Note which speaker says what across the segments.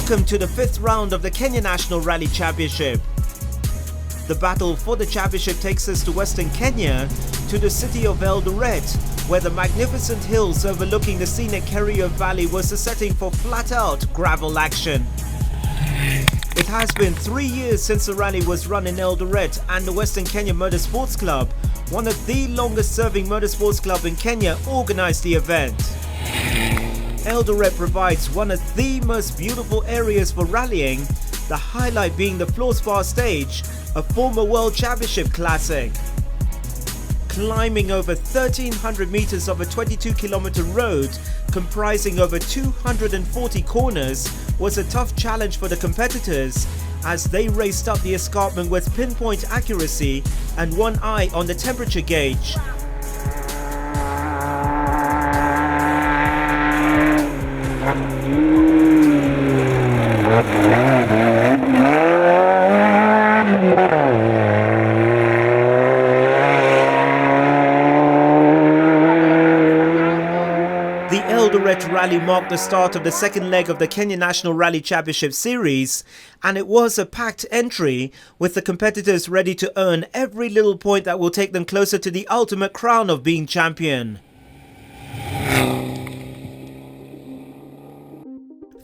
Speaker 1: Welcome to the 5th round of the Kenya National Rally Championship. The battle for the championship takes us to Western Kenya, to the city of Eldoret, where the magnificent hills overlooking the scenic Kerio Valley was the setting for flat-out gravel action. It has been 3 years since the rally was run in Eldoret, and the Western Kenya Motorsports Club, one of the longest-serving motorsports clubs in Kenya, organised the event. Eldoret provides one of the most beautiful areas for rallying, the highlight being the Flourspar stage, a former World Championship classic. Climbing over 1,300 meters of a 22-kilometer road comprising over 240 corners was a tough challenge for the competitors as they raced up the escarpment with pinpoint accuracy and one eye on the temperature gauge. The Eldoret Rally marked the start of the second leg of the Kenya National Rally Championship Series, and it was a packed entry with the competitors ready to earn every little point that will take them closer to the ultimate crown of being champion.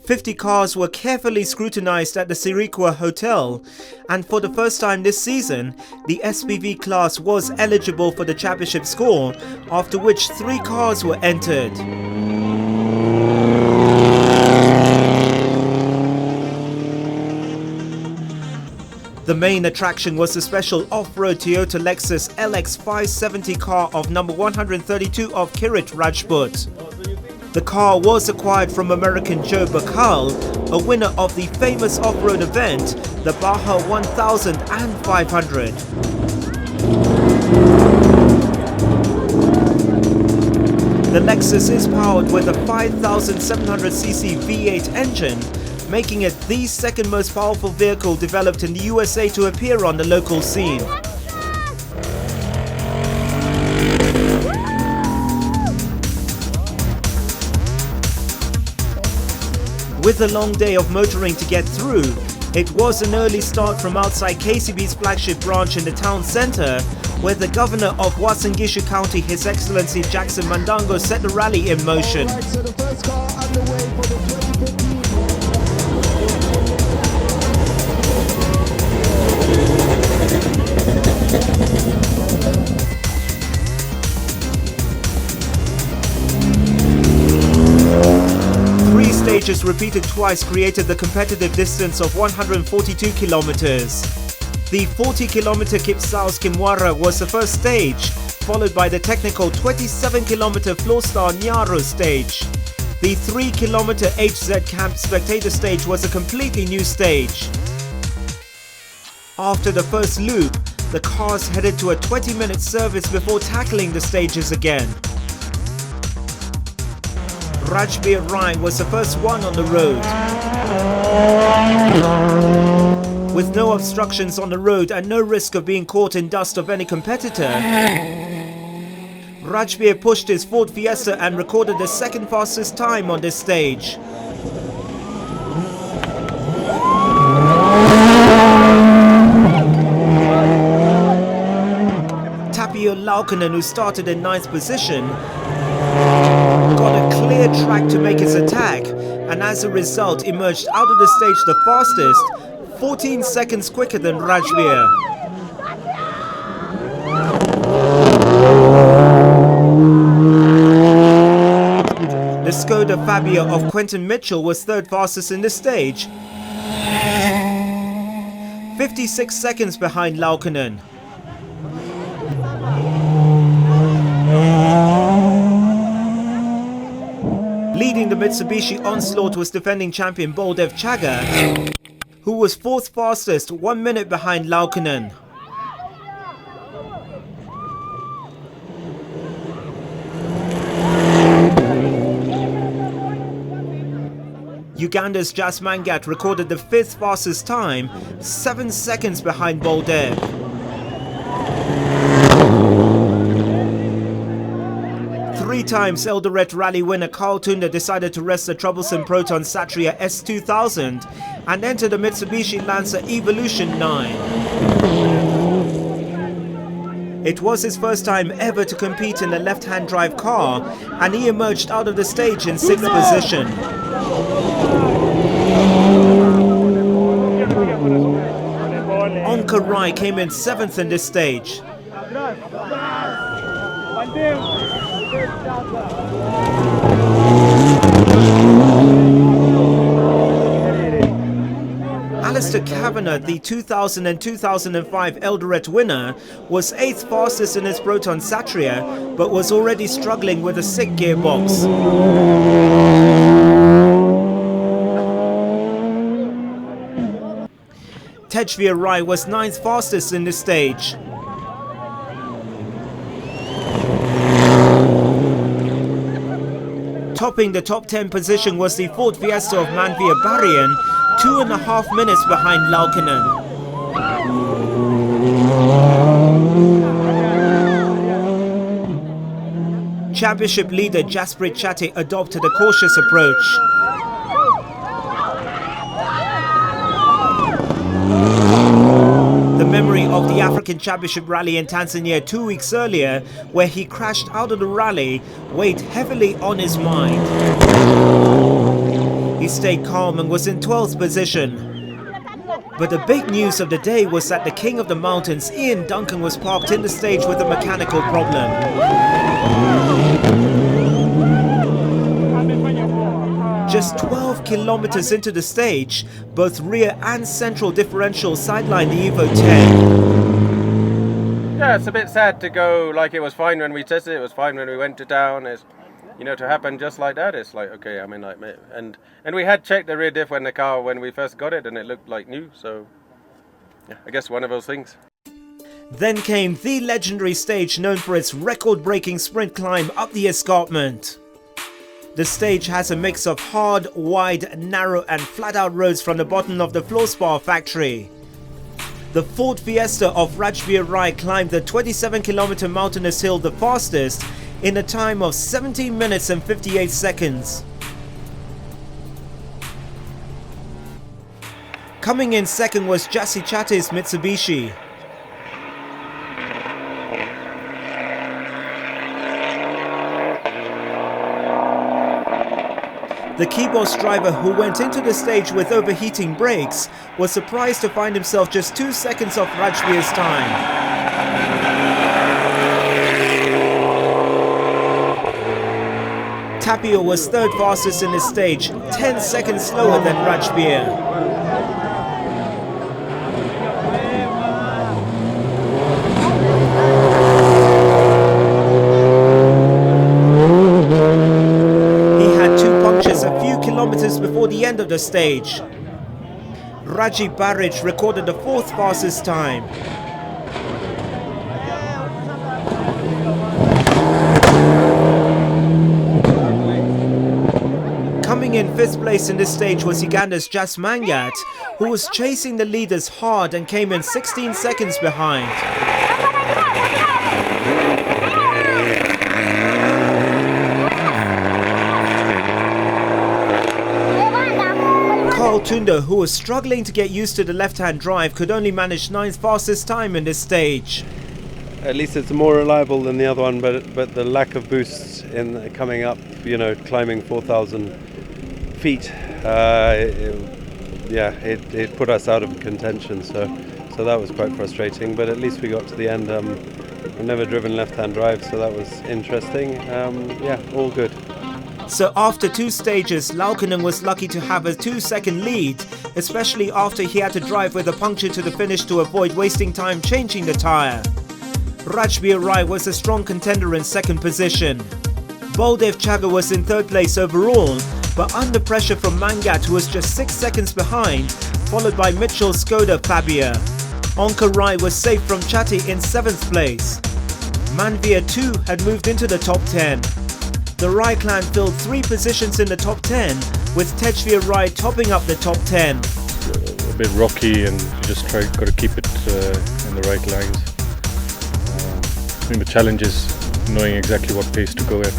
Speaker 1: 50 cars were carefully scrutinized at the Sirikwa Hotel, and for the first time this season, the SPV class was eligible for the championship score, after which 3 cars were entered. The main attraction was the special off-road Toyota Lexus LX 570 car of number 132 of Kirit Rajput. The car was acquired from American Joe Bakal, a winner of the famous off-road event, the Baja 1000 and 500. The Lexus is powered with a 5,700cc V8 engine, making it the second most powerful vehicle developed in the USA to appear on the local scene. With a long day of motoring to get through, it was an early start from outside KCB's flagship branch in the town centre, where the Governor of Uasin Gishu County, His Excellency Jackson Mandango, set the rally in motion. Stages repeated twice created the competitive distance of 142 kilometers. The 40-kilometer Kipsaos Kimwara was the first stage, followed by the technical 27-kilometer Flourspar Nyaro stage. The 3-kilometer HZ Camp spectator stage was a completely new stage. After the first loop, the cars headed to a 20-minute service before tackling the stages again. Rajbir Rhine was the first one on the road. With no obstructions on the road and no risk of being caught in dust of any competitor, Rajbir pushed his Ford Fiesta and recorded the second fastest time on this stage. Tapio Laukkanen, who started in 9th position, got a clear track to make his attack, and as a result emerged out of the stage the fastest, 14 seconds quicker than Rajbir. The Skoda Fabia of Quentin Mitchell was third fastest in the stage, 56 seconds behind Laukkanen. Leading the Mitsubishi Onslaught was defending champion Baldev Chaga, who was 4th fastest, 1 minute behind Laukkanen. Uganda's Jas Mangat recorded the 5th fastest time, 7 seconds behind Baldev. 3 times Eldoret Rally winner Carl Tunda decided to rest the troublesome Proton Satria S2000 and enter the Mitsubishi Lancer Evolution 9. It was his first time ever to compete in a left-hand drive car, and he emerged out of the stage in 6th position. Onkar Rai came in 7th in this stage. Alistair Kavanagh, the 2000 and 2005 Eldoret winner, was 8th fastest in his Proton Satria, but was already struggling with a sick gearbox. Tejveer Rai was 9th fastest in this stage. Topping the top 10 position was the Ford Fiesta of Manveer Barian, 2.5 minutes behind Laukkanen. Championship leader Jasprit Chatty adopted a cautious approach. The memory of the African Championship rally in Tanzania 2 weeks earlier, where he crashed out of the rally, weighed heavily on his mind. He stayed calm and was in 12th position. But the big news of the day was that the King of the Mountains, Ian Duncan, was parked in the stage with a mechanical problem. Just 12 kilometers into the stage, both rear and central differential sidelined the Evo 10.
Speaker 2: Yeah, it's a bit sad to go. Like, it was fine when we tested it, was fine when we went to town. It's, you know, to happen just like that, it's like, okay, I mean, like, and we had checked the rear diff when we first got it, and it looked like new, so yeah, I guess one of those things.
Speaker 1: Then came the legendary stage known for its record-breaking sprint climb up the escarpment. The stage has a mix of hard, wide, narrow and flat-out roads from the bottom of the Flourspar factory. The Ford Fiesta of Rajveer Rai climbed the 27-kilometer mountainous hill the fastest in a time of 17 minutes and 58 seconds. Coming in second was Jassi Chatty's Mitsubishi. The keyboard driver, who went into the stage with overheating brakes, was surprised to find himself just 2 seconds off Rajveer's time. Tapio was 3rd fastest in his stage, 10 seconds slower than Rajveer. Before the end of the stage. Raji Barrage recorded the 4th fastest time. Coming in 5th place in this stage was Uganda's Jas Mangat, who was chasing the leaders hard and came in 16 seconds behind. Carl Tunda, who was struggling to get used to the left-hand drive, could only manage 9th fastest time in this stage.
Speaker 3: At least it's more reliable than the other one, but the lack of boosts in coming up, you know, climbing 4,000 feet, it put us out of contention. So that was quite frustrating. But at least we got to the end. I've never driven left-hand drive, so that was interesting. All good.
Speaker 1: So after 2 stages, Laukkanen was lucky to have a 2-second lead, especially after he had to drive with a puncture to the finish to avoid wasting time changing the tyre. Rajveer Rai was a strong contender in 2nd position. Baldev Chagga was in 3rd place overall, but under pressure from Mangat, who was just 6 seconds behind, followed by Mitchell Skoda Fabia. Onkar Rai was safe from Chatty in 7th place. Manveer too had moved into the top 10. The Rai clan filled 3 positions in the top 10, with Tejveer Rai topping up the top 10.
Speaker 4: A bit rocky, and you just got to keep it in the right lines. I think the challenge is knowing exactly what pace to go at.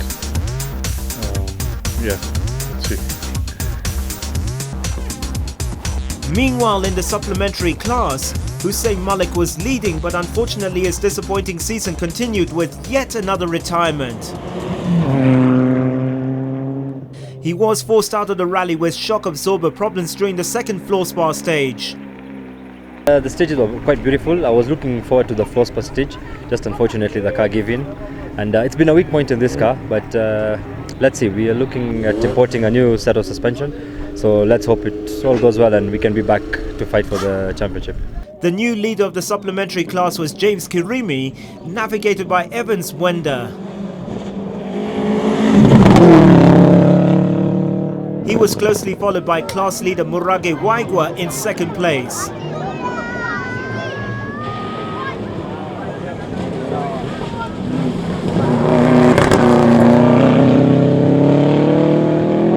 Speaker 4: yeah, let's see.
Speaker 1: Meanwhile, in the supplementary class, Hussein Malik was leading, but unfortunately his disappointing season continued with yet another retirement. He was forced out of the rally with shock absorber problems during the second Flourspar stage.
Speaker 5: The stages were quite beautiful. I was looking forward to the Flourspar stage. Just unfortunately the car gave in. And it's been a weak point in this car, but let's see. We are looking at importing a new set of suspension. So let's hope it all goes well and we can be back to fight for the championship.
Speaker 1: The new leader of the supplementary class was James Kirimi, navigated by Evans Wender. He was closely followed by class leader Murage Waigwa in second place.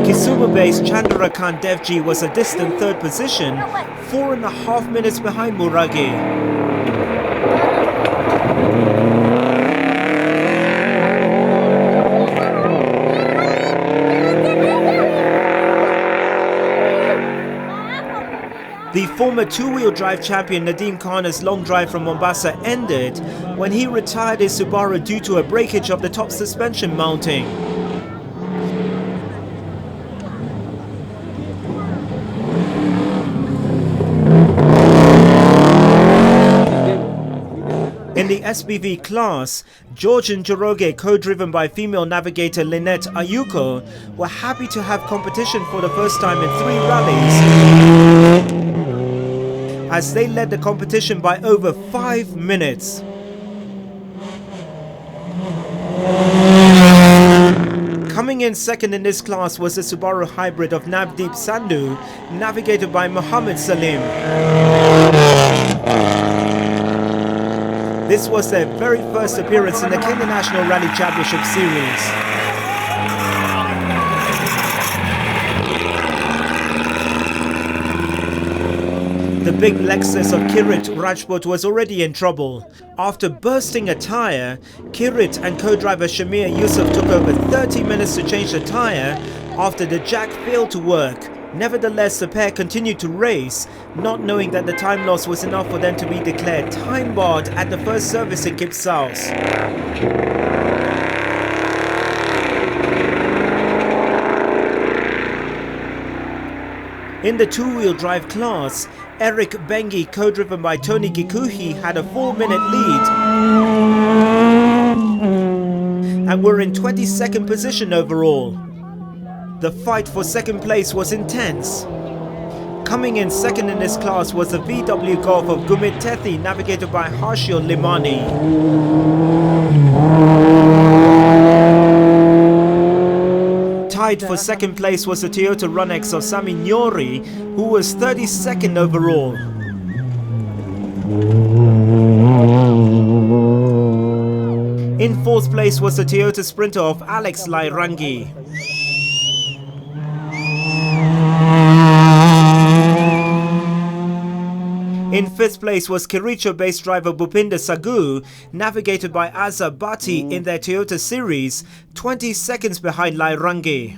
Speaker 1: Kisumu-based Chandrakant Devji was a distant third position, 4.5 minutes behind Murage. The former two-wheel drive champion Nadeem Khan's long drive from Mombasa ended when he retired his Subaru due to a breakage of the top suspension mounting. In the SBV class, George and Njoroge, co-driven by female navigator Lynette Ayuko, were happy to have competition for the first time in 3 rallies, as they led the competition by over 5 minutes. Coming in second in this class was the Subaru hybrid of Navdeep Sandhu, navigated by Mohammed Salim. This was their very first appearance in the Kenya National Rally Championship Series. The big Lexus of Kirit Rajput was already in trouble. After bursting a tyre, Kirit and co-driver Shamir Yusuf took over 30 minutes to change the tyre after the jack failed to work. Nevertheless, the pair continued to race, not knowing that the time loss was enough for them to be declared time-barred at the first service in Kipsaus. In the two-wheel drive class, Eric Bengi, co-driven by Tony Gikuhi, had a 4-minute lead and were in 22nd position overall. The fight for second place was intense. Coming in second in this class was the VW Golf of Gumit Tethi, navigated by Harshil Limani. Tied for second place was the Toyota Runex of Sami Nyori, who was 32nd overall. In fourth place was the Toyota Sprinter of Alex Lairangi. In fifth place was Kericho-based driver Bhupinder Sagu, navigated by Azza Bhatti in their Toyota series, 20 seconds behind Lairangi.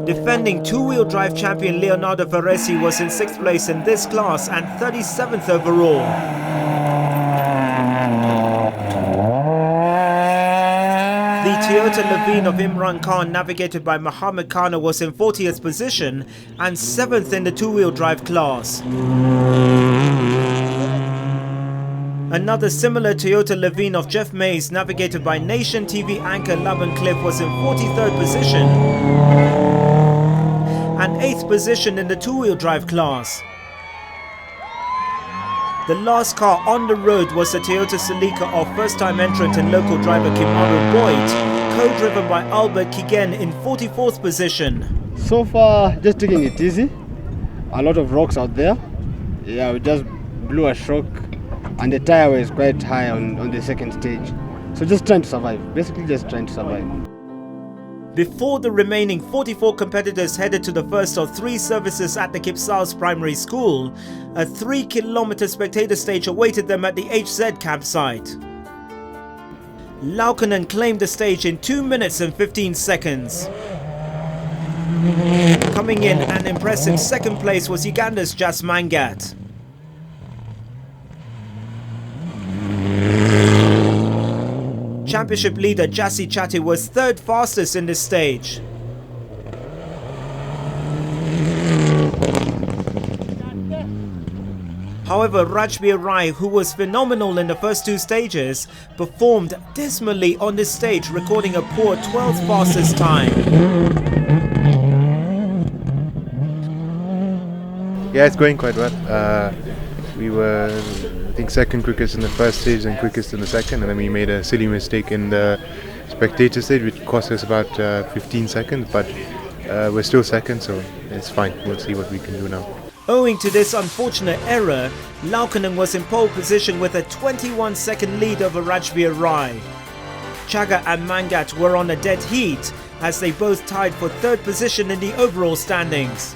Speaker 1: Defending two-wheel drive champion Leonardo Varesi was in 6th place in this class and 37th overall. The Toyota Levine of Imran Khan, navigated by Mohammed Kana, was in 40th position and 7th in the two-wheel drive class. Another similar Toyota Levine of Jeff Mays, navigated by Nation TV anchor Laban Cliff, was in 43rd position and 8th position in the two-wheel drive class. The last car on the road was the Toyota Celica of first-time entrant and local driver Kimaru Boyd, co-driven by Albert Kigen in 44th position.
Speaker 6: So far, just taking it easy. A lot of rocks out there. Yeah, we just blew a shock and the tire was quite high on the second stage. So just trying to survive, basically just trying to survive.
Speaker 1: Before the remaining 44 competitors headed to the first of 3 services at the Cmoncy Primary School, a 3-kilometer spectator stage awaited them at the HZ campsite. Laukkanen claimed the stage in 2 minutes and 15 seconds. Coming in an impressive second place was Uganda's Jas Mangat. Championship leader Jassi Chatti was 3rd fastest in this stage. However, Rajbir Rai, who was phenomenal in the first 2 stages, performed dismally on this stage, recording a poor 12th fastest time.
Speaker 7: Yeah, it's going quite well. We were, I think, second quickest in the first stage and quickest in the second, and then we made a silly mistake in the spectator stage, which cost us about 15 seconds, but we're still second, so it's fine. We'll see what we can do now.
Speaker 1: Owing to this unfortunate error, Laukkanen was in pole position with a 21-second lead over Rajbir Rai. Chaga and Mangat were on a dead heat as they both tied for 3rd position in the overall standings.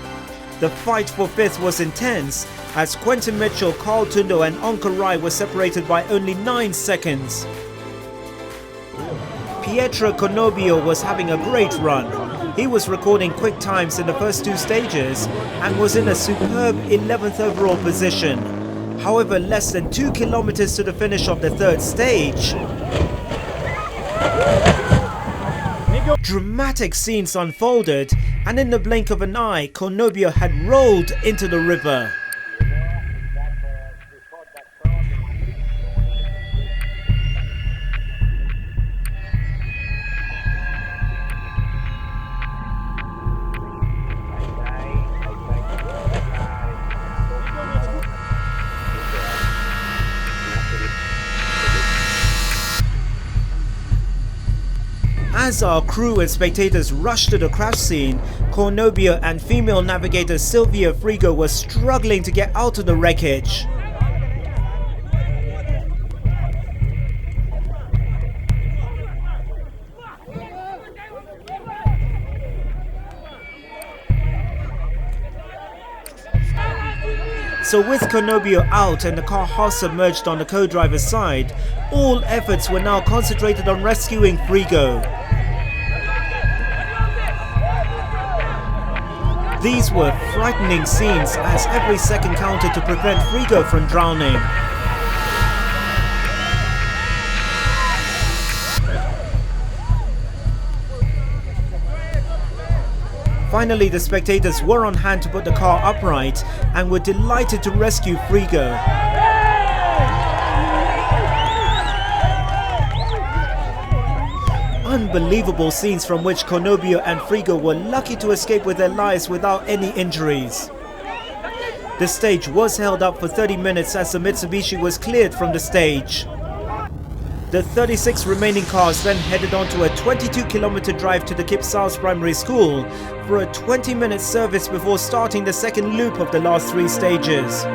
Speaker 1: The fight for 5th was intense as Quentin Mitchell, Carl Tundo and Onka Rai were separated by only 9 seconds. Pietro Conobio was having a great run. He was recording quick times in the first 2 stages and was in a superb 11th overall position. However, less than 2 kilometers to the finish of the 3rd stage, dramatic scenes unfolded, and in the blink of an eye, Conobio had rolled into the river. As our crew and spectators rushed to the crash scene, Conobio and female navigator Sylvia Frigo were struggling to get out of the wreckage. So with Conobio out and the car half submerged on the co-driver's side, all efforts were now concentrated on rescuing Frigo. These were frightening scenes as every second counted to prevent Frigo from drowning. Finally, the spectators were on hand to put the car upright and were delighted to rescue Frigo. Unbelievable scenes from which Conobio and Frigo were lucky to escape with their lives without any injuries. The stage was held up for 30 minutes as the Mitsubishi was cleared from the stage. The 36 remaining cars then headed on to a 22-kilometer drive to the Cmoncy Primary School for a 20-minute service before starting the second loop of the last 3 stages.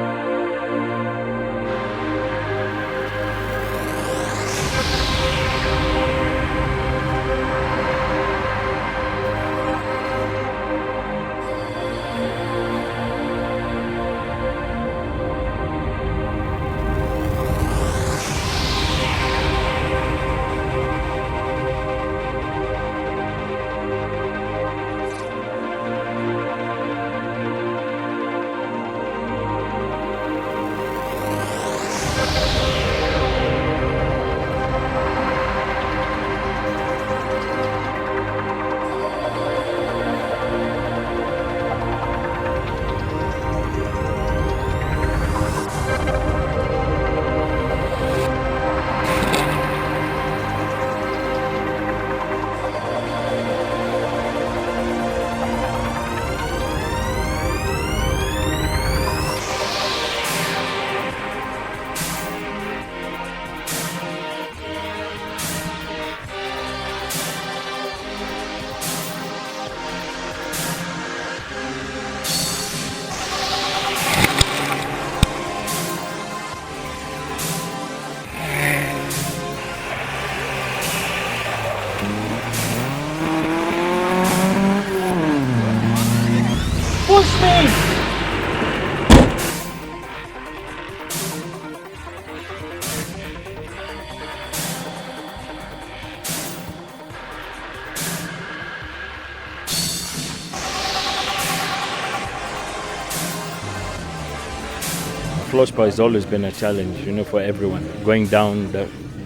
Speaker 8: Flourspar has always been a challenge, you know, for everyone. Going down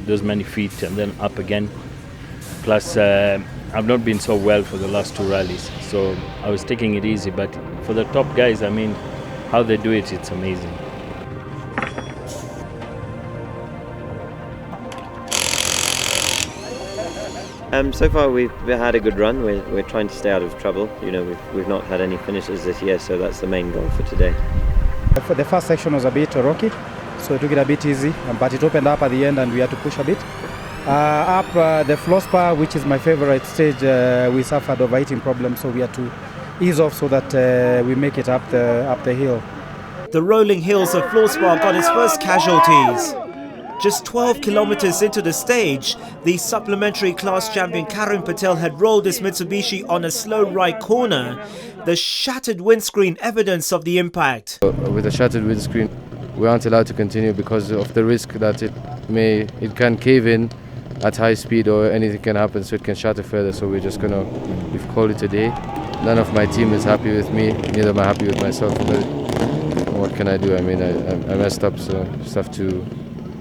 Speaker 8: those many feet and then up again. Plus, I've not been so well for the last 2 rallies, so I was taking it easy. But for the top guys, I mean, how they do it, it's amazing.
Speaker 9: So far we've had a good run. We're trying to stay out of trouble. You know, we've not had any finishes this year, so that's the main goal for today.
Speaker 10: For the first section was a bit rocky, so we took it a bit easy, but it opened up at the end and we had to push a bit. The Flourspar, which is my favorite stage, we suffered overheating problems, so we had to ease off so that we make it up the hill.
Speaker 1: The rolling hills of Flourspar got its first casualties. Just 12 kilometers into the stage, the supplementary class champion Karim Patel had rolled his Mitsubishi on a slow right corner, the shattered windscreen evidence of the impact.
Speaker 11: With a shattered windscreen, we aren't allowed to continue because of the risk that it can cave in at high speed or anything can happen, so it can shatter further. So we've called it a day. None of my team is happy with me, neither am I happy with myself. But what can I do? I mean, I messed up, so just have to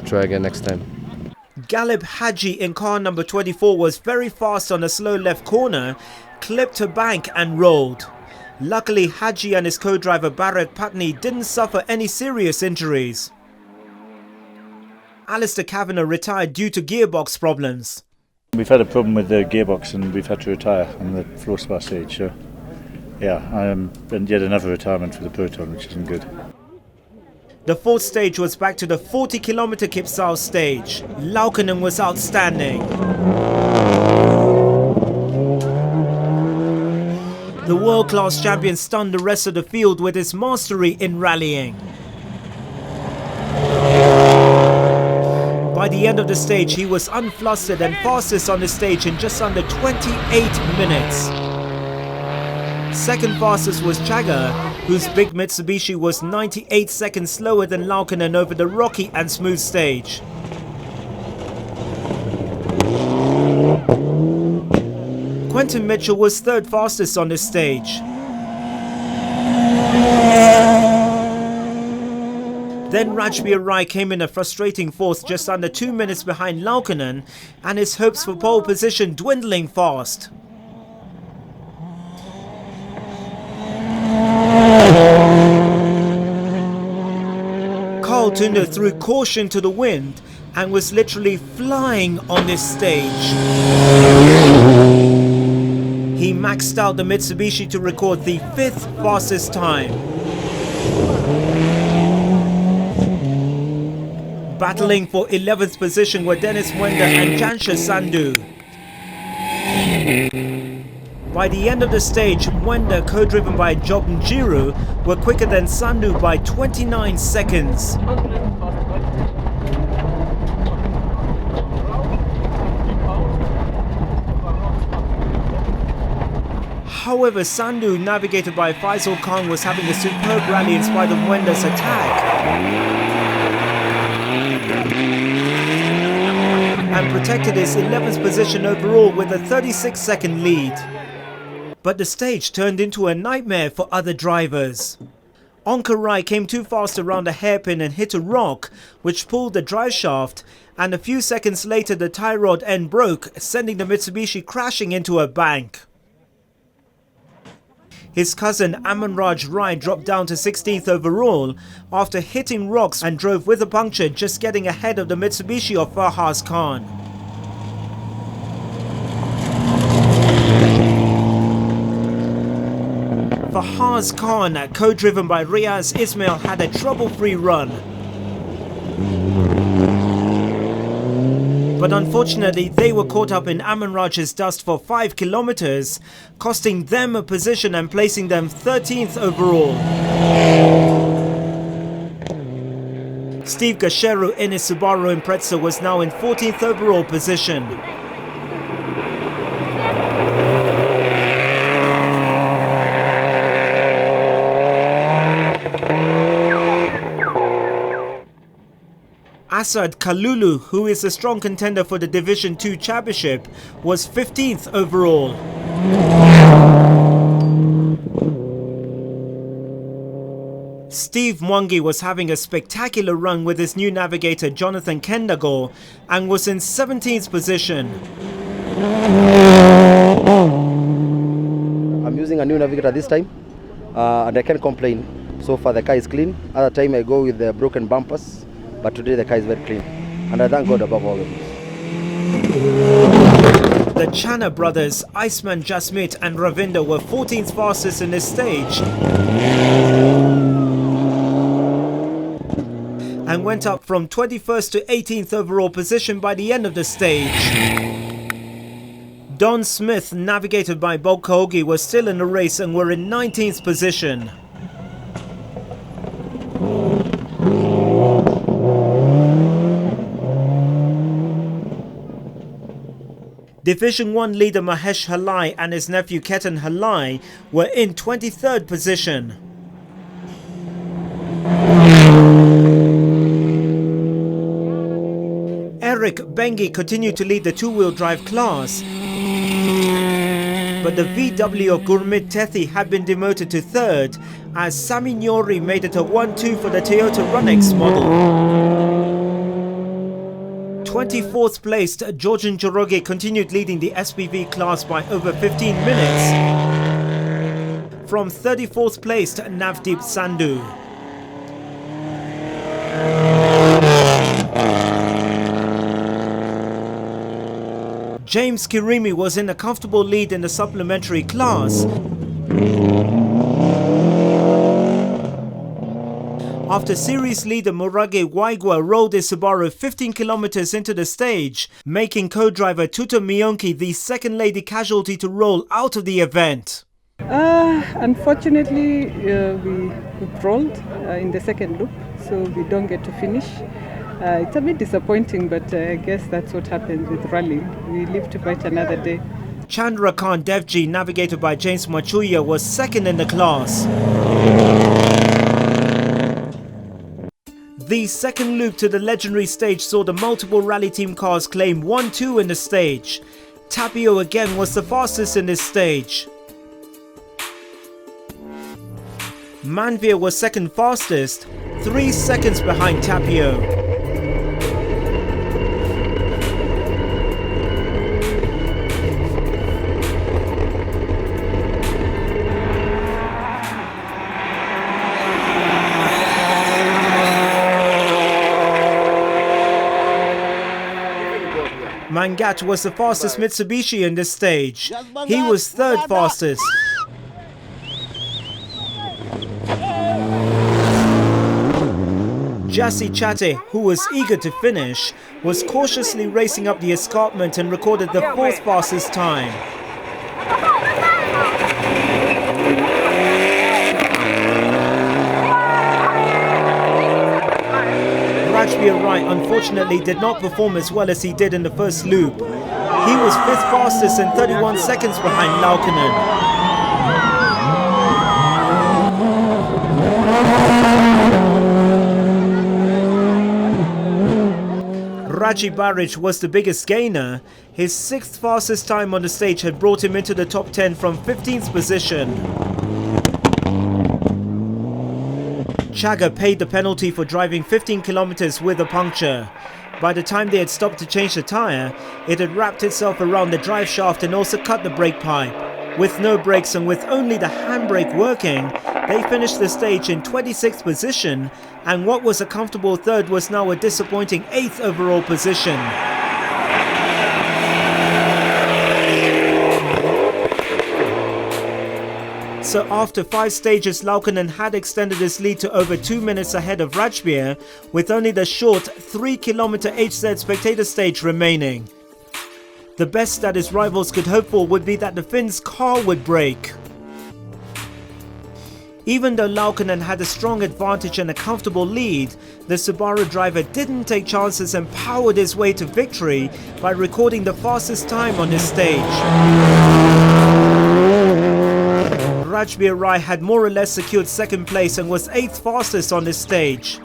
Speaker 11: try again next time.
Speaker 1: Galib Haji in car number 24 was very fast on a slow left corner, clipped a bank and rolled. Luckily, Haji and his co-driver Bharat Patni didn't suffer any serious injuries. Alistair Kavanagh retired due to gearbox problems.
Speaker 12: We've had a problem with the gearbox and we've had to retire on the Flourspar stage, so yeah, and yet another retirement for the peloton, which isn't good.
Speaker 1: The fourth stage was back to the 40-kilometer Kipsau stage. Laukkanen was outstanding. The world-class champion stunned the rest of the field with his mastery in rallying. By the end of the stage, he was unflustered and fastest on the stage in just under 28 minutes. Second fastest was Chaga, whose big Mitsubishi was 98 seconds slower than Laukkanen over the rocky and smooth stage. Quentin Mitchell was third fastest on this stage. Then Rajbir Rai came in a frustrating fourth, just under 2 minutes behind Laukkanen, and his hopes for pole position dwindling fast. Carl Tunder threw caution to the wind and was literally flying on this stage. He maxed out the Mitsubishi to record the 5th fastest time. Battling for 11th position were Dennis Mwenda and Jansha Sandhu. By the end of the stage, Mwenda, co-driven by Jobin Giroux, were quicker than Sandhu by 29 seconds. However, Sandhu, navigated by Faisal Khan, was having a superb rally in spite of Mwenda's attack, and protected his 11th position overall with a 36-second lead. But the stage turned into a nightmare for other drivers. Onkar Rai came too fast around a hairpin and hit a rock, which pulled the drive shaft, and a few seconds later the tie rod end broke, sending the Mitsubishi crashing into a bank. His cousin Amanraj Rai dropped down to 16th overall after hitting rocks and drove with a puncture, just getting ahead of the Mitsubishi of Farhaz Khan. Farhaz Khan, co-driven by Riaz Ismail, had a trouble-free run. But unfortunately, they were caught up in Amanraj's dust for 5 kilometers, costing them a position and placing them 13th overall. Steve Gasheru in his Subaru Impreza was now in 14th overall position. Asad Kalulu, who is a strong contender for the Division 2 championship, was 15th overall. Steve Mwangi was having a spectacular run with his new navigator Jonathan Kendago and was in 17th position.
Speaker 13: I'm using a new navigator this time and I can't complain. So far the car is clean. Other time I go with the broken bumpers, but today the car is very clean. And I thank God above all of this.
Speaker 1: The Chana brothers, Iceman Jasmeet and Ravinder were 14th fastest in this stage and went up from 21st to 18th overall position by the end of the stage. Don Smith, navigated by Bob Kaogi, was still in the race and were in 19th position. Division 1 leader Mahesh Halai and his nephew Ketan Halai were in 23rd position. Eric Bengi continued to lead the two-wheel drive class, but the VW of Gurmit Tethi had been demoted to 3rd as Sami Nyori made it a 1-2 for the Toyota Runex model. 24th placed Georgian Joroge continued leading the SPV class by over 15 minutes from 34th placed Navdeep Sandhu. James Kirimi was in a comfortable lead in the supplementary class after series leader Murage Waigwa rolled his Subaru 15 kilometers into the stage, making co-driver Tuta Mionki the second lady casualty to roll out of the event.
Speaker 14: Unfortunately, we rolled in the second loop, so we don't get to finish. It's a bit disappointing, but I guess that's what happens with rallying. We live to fight another day.
Speaker 1: Chandra Khan Devji, navigated by James Machuya, was second in the class. The second loop to the legendary stage saw the multiple rally team cars claim 1-2 in the stage. Tapio again was the fastest in this stage. Manveer was second fastest, 3 seconds behind Tapio. Mangat was the fastest Mitsubishi in this stage. He was 3rd fastest. Jassi Chate, who was eager to finish, was cautiously racing up the escarpment and recorded the 4th fastest time. Rajbir Rai unfortunately did not perform as well as he did in the first loop. He was 5th fastest and 31 seconds behind Laukkanen. Raji Barich was the biggest gainer. His 6th fastest time on the stage had brought him into the top 10 from 15th position. Chaga paid the penalty for driving 15 kilometers with a puncture. By the time they had stopped to change the tyre, it had wrapped itself around the drive shaft and also cut the brake pipe. With no brakes and with only the handbrake working, they finished the stage in 26th position, and what was a comfortable 3rd was now a disappointing 8th overall position. So after 5 stages, Laukkanen had extended his lead to over 2 minutes ahead of Rajbir, with only the short 3-kilometer HZ spectator stage remaining. The best that his rivals could hope for would be that the Finn's car would break. Even though Laukkanen had a strong advantage and a comfortable lead, the Subaru driver didn't take chances and powered his way to victory by recording the fastest time on this stage. Rajbir Rai had more or less secured 2nd place and was 8th fastest on this stage.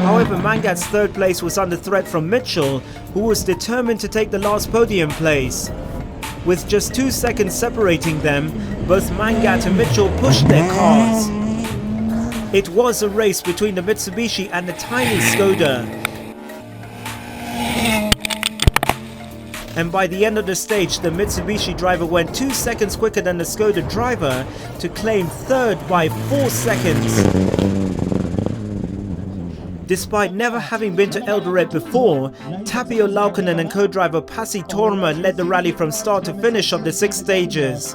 Speaker 1: However, Mangat's 3rd place was under threat from Mitchell, who was determined to take the last podium place. With just 2 seconds separating them, both Mangat and Mitchell pushed their cars. It was a race between the Mitsubishi and the tiny Skoda. And by the end of the stage, the Mitsubishi driver went 2 seconds quicker than the Skoda driver to claim third by 4 seconds. Despite never having been to Eldoret before, Tapio Laukkanen and co-driver Pasi Torma led the rally from start to finish of the 6 stages.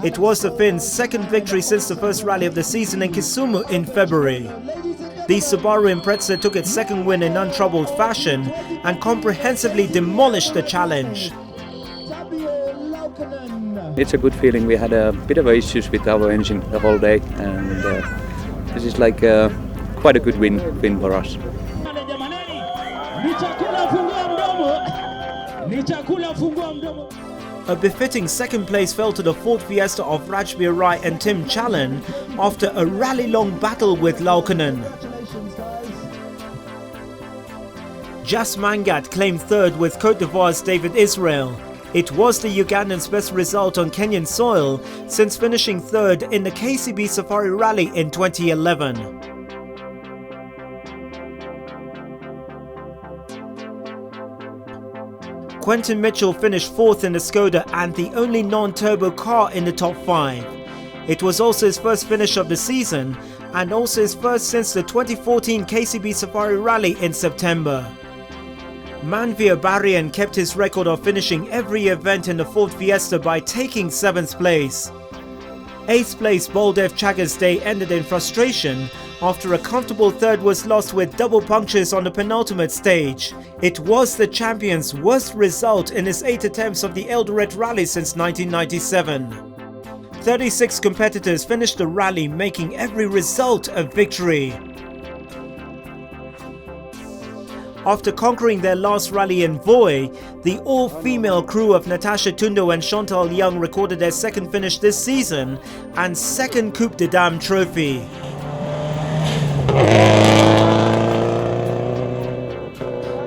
Speaker 1: It was the Finns' second victory since the first rally of the season in Kisumu in February. The Subaru Impreza took its second win in untroubled fashion and comprehensively demolished the challenge.
Speaker 15: It's a good feeling. We had a bit of issues with our engine the whole day, and this is like quite a good win for us.
Speaker 1: A befitting second place fell to the Ford Fiesta of Rajbir Rai and Tim Challen after a rally-long battle with Laukkanen. Jas Mangat claimed third with Côte d'Ivoire's David Israel. It was the Ugandan's best result on Kenyan soil since finishing third in the KCB Safari Rally in 2011. Quentin Mitchell finished fourth in the Skoda and the only non-turbo car in the top 5. It was also his first finish of the season and also his first since the 2014 KCB Safari Rally in September. Manveer Barian kept his record of finishing every event in the Ford Fiesta by taking 7th place. 8th place Baldev Chaga's day ended in frustration after a comfortable third was lost with double punctures on the penultimate stage. It was the champion's worst result in his 8 attempts of the Eldoret Rally since 1997. 36 competitors finished the rally, making every result a victory. After conquering their last rally in Voi, the all-female crew of Natasha Tundo and Chantal Young recorded their second finish this season and second Coupe de Dame trophy.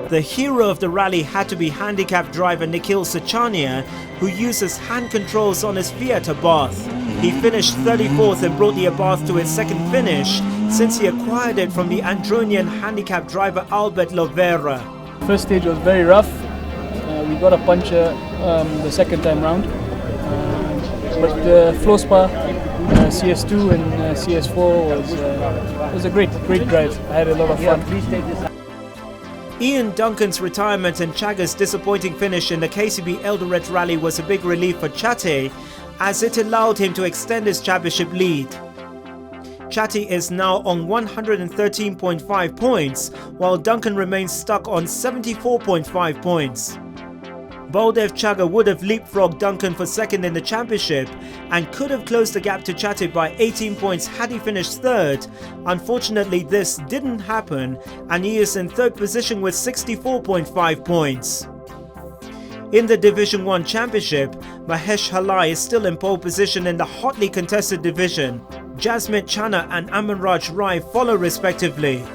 Speaker 1: The hero of the rally had to be handicapped driver Nikhil Sachania, who uses hand controls on his Fiat Abarth. He finished 34th and brought the Abarth to its second finish since he acquired it from the Andronian handicapped driver Albert Lovera.
Speaker 16: First stage was very rough. We got a puncture the second time round. But the Flourspar CS2 and CS4 was a great drive. I had a lot of fun.
Speaker 1: Ian Duncan's retirement and Chaga's disappointing finish in the KCB Eldoret Rally was a big relief for Chatty, as it allowed him to extend his championship lead. Chatty is now on 113.5 points, while Duncan remains stuck on 74.5 points. Baldev Chaga would have leapfrogged Duncan for second in the championship and could have closed the gap to Chatty by 18 points had he finished third. Unfortunately, this didn't happen and he is in third position with 64.5 points. In the Division 1 Championship, Mahesh Halai is still in pole position in the hotly contested division. Jasmine Chana and Amanraj Rai follow respectively.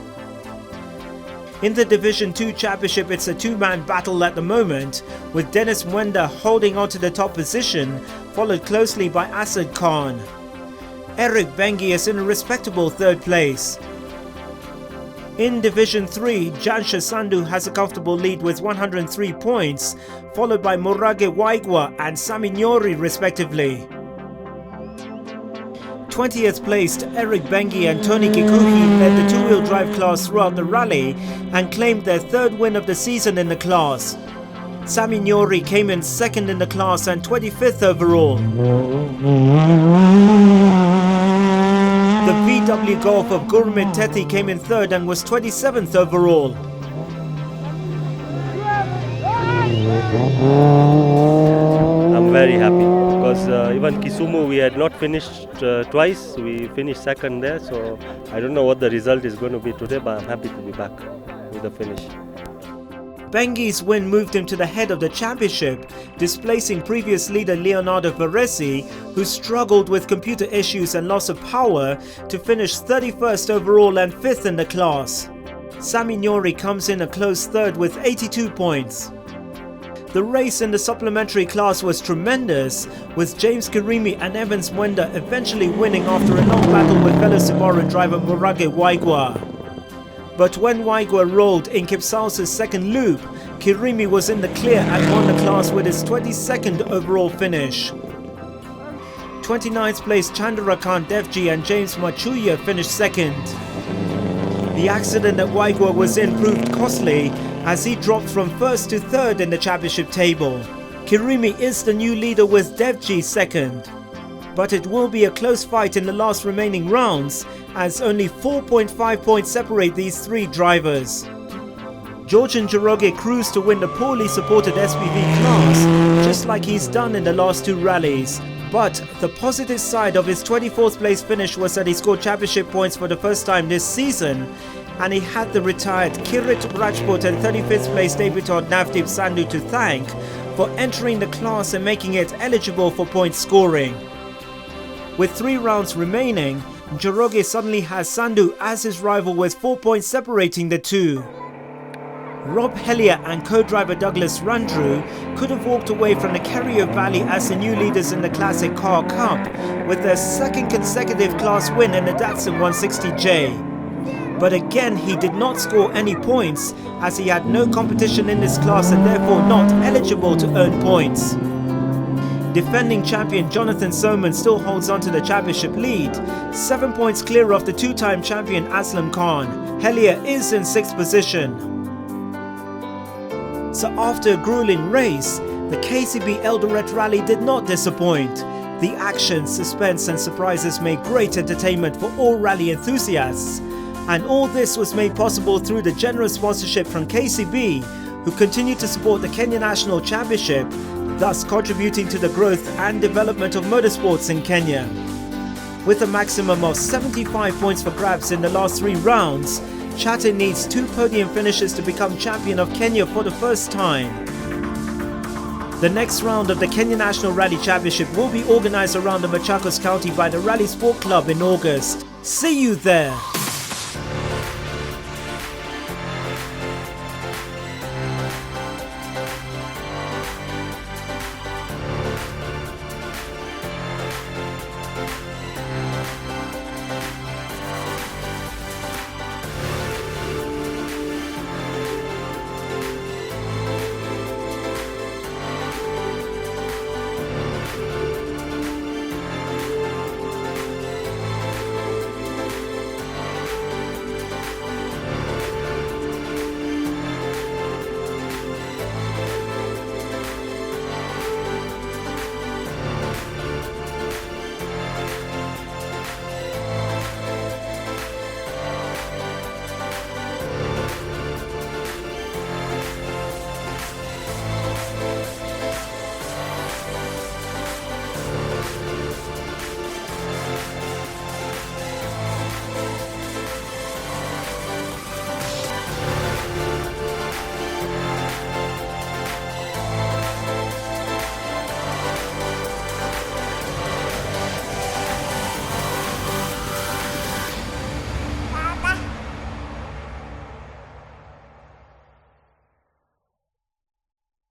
Speaker 1: In the Division 2 Championship, it's a two-man battle at the moment, with Dennis Mwenda holding on to the top position, followed closely by Asad Khan. Eric Bengi is in a respectable third place. In Division 3, Jansha Sandhu has a comfortable lead with 103 points, followed by Murage Waigwa and Saminyori respectively. 20th placed Eric Bengi and Tony Kikuhi led the two-wheel drive class throughout the rally and claimed their third win of the season in the class. Saminyori came in second in the class and 25th overall. The VW Golf of Gurmit Tethi came in third and was 27th overall.
Speaker 17: I'm very happy because even Kisumu we had not finished twice. We finished second there, so I don't know what the result is going to be today, but I'm happy to be back with the finish.
Speaker 1: Bengi's win moved him to the head of the championship, displacing previous leader Leonardo Varese, who struggled with computer issues and loss of power, to finish 31st overall and 5th in the class. Saminyori comes in a close third with 82 points. The race in the supplementary class was tremendous, with James Kirimi and Evans Mwenda eventually winning after a long battle with fellow Subaru driver Murage Waigwa. But when Waigwa rolled in Kipsau's second loop, Kirimi was in the clear and won the class with his 22nd overall finish. 29th place Chandrakant Devji and James Machuya finished second. The accident that Waigwa was in proved costly as he dropped from first to third in the championship table. Kirimi is the new leader with Devji second. But it will be a close fight in the last remaining rounds as only 4.5 points separate these three drivers. Georgian Njoroge cruised to win the poorly supported SPV class just like he's done in the last two rallies. But the positive side of his 24th place finish was that he scored championship points for the first time this season, and he had the retired Kirit Rajput and 35th place debutant Navdeep Sandhu to thank for entering the class and making it eligible for point scoring. With 3 rounds remaining, Njoroge suddenly has Sandhu as his rival with 4 points separating the two. Rob Hellier and co-driver Douglas Randrew could have walked away from the Carrier Valley as the new leaders in the Classic Car Cup with their second consecutive class win in the Datsun 160J. But again, he did not score any points as he had no competition in this class and therefore not eligible to earn points. Defending champion Jonathan Soman still holds on to the championship lead, 7 points clear of the two-time champion Aslam Khan. Hellier is in 6th position. So after a grueling race, the KCB Eldoret rally did not disappoint. The action, suspense and surprises made great entertainment for all rally enthusiasts. And all this was made possible through the generous sponsorship from KCB, who continue to support the Kenya National Championship, thus contributing to the growth and development of motorsports in Kenya. With a maximum of 75 points for grabs in the last 3 rounds, Chatter needs 2 podium finishes to become champion of Kenya for the first time. The next round of the Kenya National Rally Championship will be organised around the Machakos County by the Rally Sport Club in August. See you there!